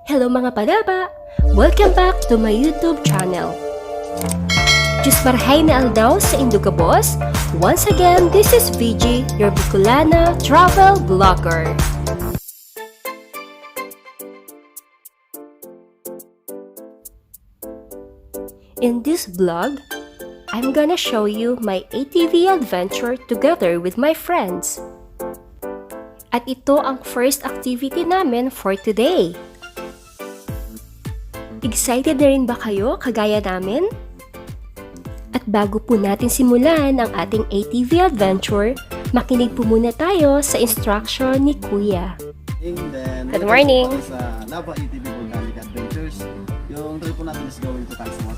Hello mga padaba! Welcome back to my YouTube channel. Just marhay na aldaw sa Indugabos. Once again, this is VG, your Bicolana travel vlogger. In this vlog, I'm gonna show you my ATV adventure together with my friends. At ito ang first activity namin for today. Excited na rin ba kayo kagaya namin? At bago po natin simulan ang ating ATV adventure, makinig po muna tayo sa instruction ni Kuya. Good morning! Sa Lava ATV Volcanic Adventures, yung trip po natin is going to Tangsama.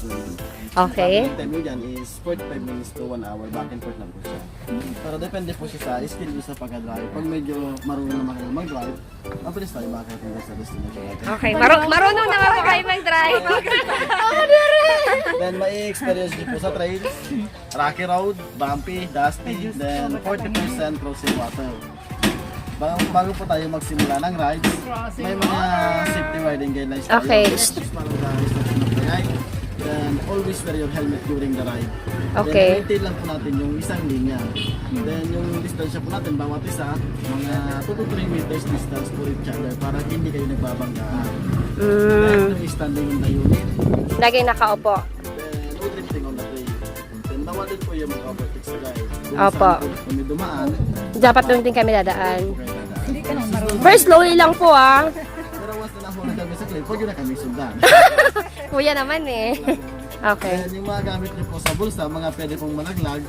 Okay. Ang time nyo dyan is 45 minutes to 1 hour, back and forth lang po siya. Pero depende po siya sa skill nyo sa pag-drive. Pag medyo marunong naman kayo mag-drive, mabilis tayo makakita sa destination natin. Okay, marunong na ako kayo mag-drive. Then may experience nyo po sa trails, rocky road, bumpy, dusty, then 40% crossing water. Bago po tayo magsimula ng rides, may mga safety riding guidelines tayo. Okay. Then always wear your helmet during the ride. Okay. Then maintain lang po natin yung isang linya. Then yung distansya po natin, bawat isa, mga 2 to 3 meters distance for each other para hindi kayo nagbabanggaan. Then yung standing on the unit. Lagi nakaupo. Then no drifting on the trail. Then bawal din po yung mag-overtake sa guide. Opo. Kung may dumaan, Dapat doon din kami dadaan. hindi ka nang Very slowly lang po ah. Pero once na nahula kami sa cliff, huwag yun na kami sundan. Kuya naman eh. Okay. Then yung mga gamit niyo po sa bulsa, mga pwede pong malaglag,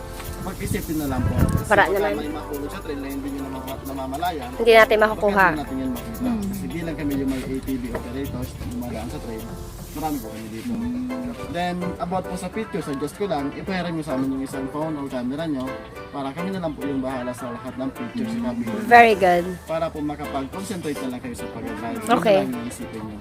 mag-isipin na lang po. Kasi Para pagka naman. may mahulog sa trail na hindi nyo namamalayan, Hindi natin makukuha. hindi natin yan makita. Kasi di lang kami yung may ATV operators, dumadaan sa trail. Marami po kami dito. Then, about po sa picture, suggest ko lang, ipahiram nyo sa amin yung isang phone o camera nyo para kami na lang po yung bahala sa lahat ng pictures sa camera. Very good. Para po makapag-concentrate na lang kayo sa pag-drive. Okay. Yun lang yung isipin nyo.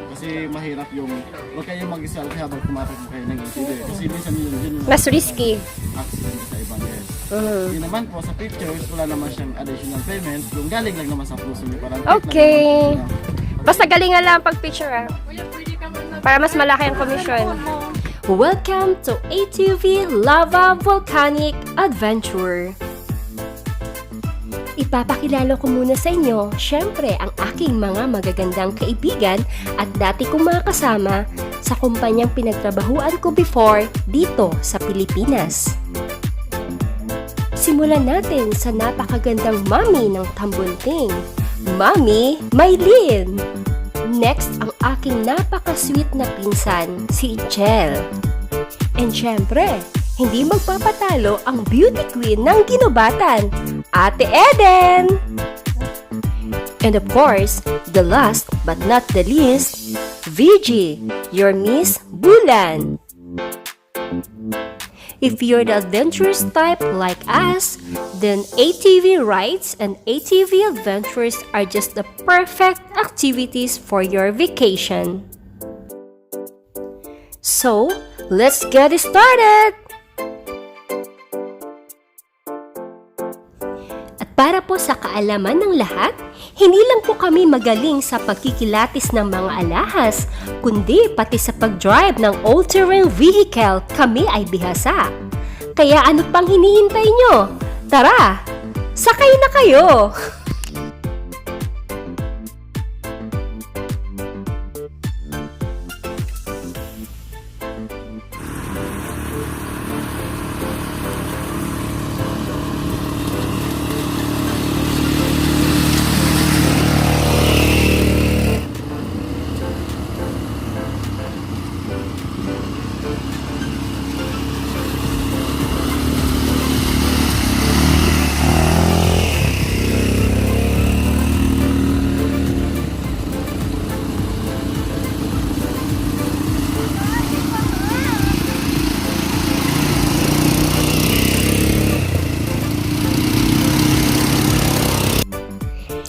Kasi mahirap yung, huwag kayo mag-selfie habang tumatakbo kayo ng ATV. Kasi minsan yun Mas risky. accident sa ibang guest. Mhm. Yun naman po sa pictures, wala naman siyang additional payment. Yung galing lang naman sa puso nyo. Parang Okay. Basta galingan lang pag-picture ah. Para mas malaki ang komisyon. Welcome to ATV Lava Volcanic Adventure. Ipapakilala ko muna sa inyo, syempre, ang aking mga magagandang kaibigan at dati kong mga kasama sa kumpanyang pinagtrabahuan ko before dito sa Pilipinas. Simulan natin sa napakagandang mami ng Tambunting, Mami Maylin. Next, ang aking napaka-sweet na pinsan, si Chel. And syempre, hindi magpapatalo ang beauty queen ng ginubatan, Ate Eden! And of course, the last but not the least, VG, your Miss Bulan. If you're the adventurous type like us, then ATV rides and ATV adventures are just the perfect activities for your vacation. So, let's get started! At para po sa kaalaman ng lahat, hindi lang po kami magaling sa pagkikilatis ng mga alahas, kundi pati sa pag-drive ng all-terrain vehicle kami ay bihasa. Kaya ano pang hinihintay nyo? Tara, sakay na kayo!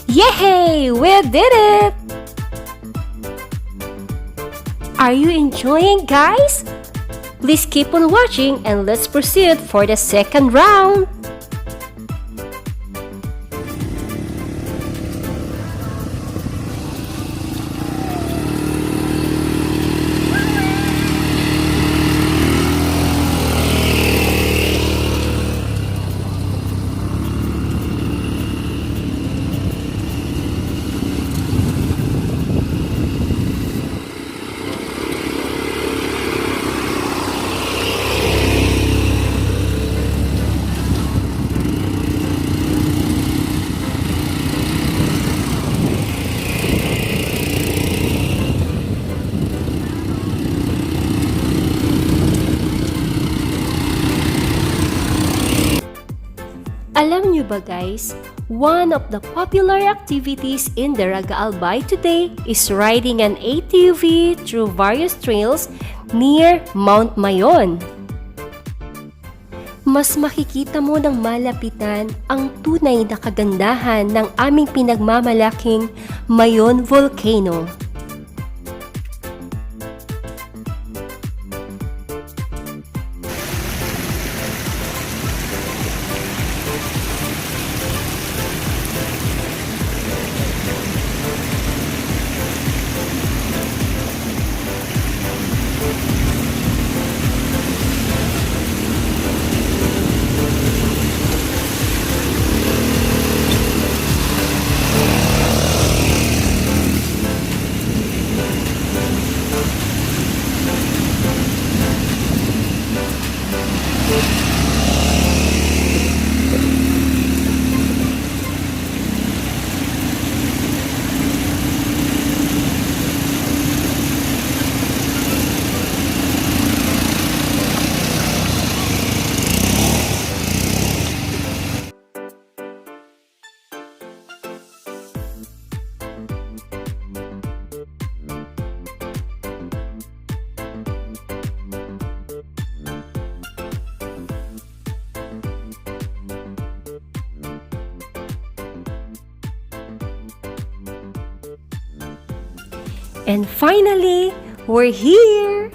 Yay! We did it! Are you enjoying, guys? Please keep on watching and let's proceed for the second round. Alam nyo ba guys, one of the popular activities in Daraga Albay today is riding an ATV through various trails near Mount Mayon. Mas makikita mo ng malapitan ang tunay na kagandahan ng aming pinagmamalaking Mayon Volcano. And finally, we're here!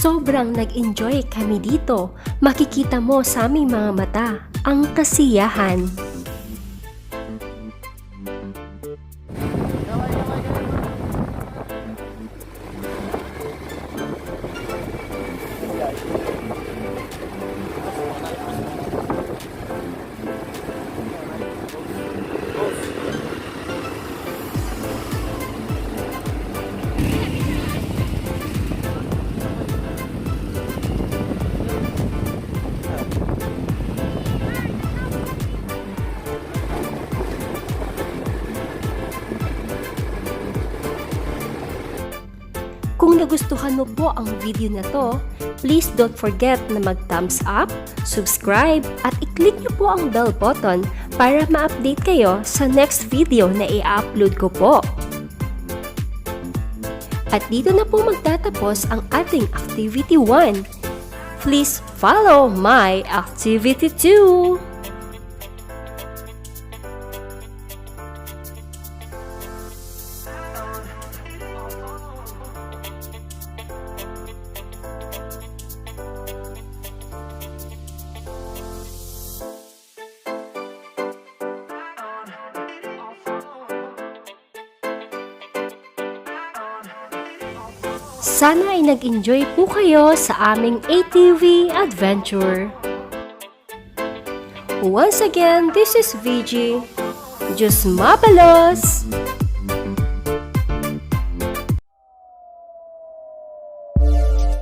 Sobrang nag-enjoy kami dito. Makikita mo sa aming mga mata ang kasiyahan. Kung nagustuhan mo po ang video na to, please don't forget na mag-thumbs up, subscribe, at i-click niyo po ang bell button para ma-update kayo sa next video na i-upload ko po. At dito na po magtatapos ang ating Activity 1. Please follow my Activity 2. Sana ay nag-enjoy po kayo sa aming ATV adventure. Once again, this is VG. Diyos mabalos!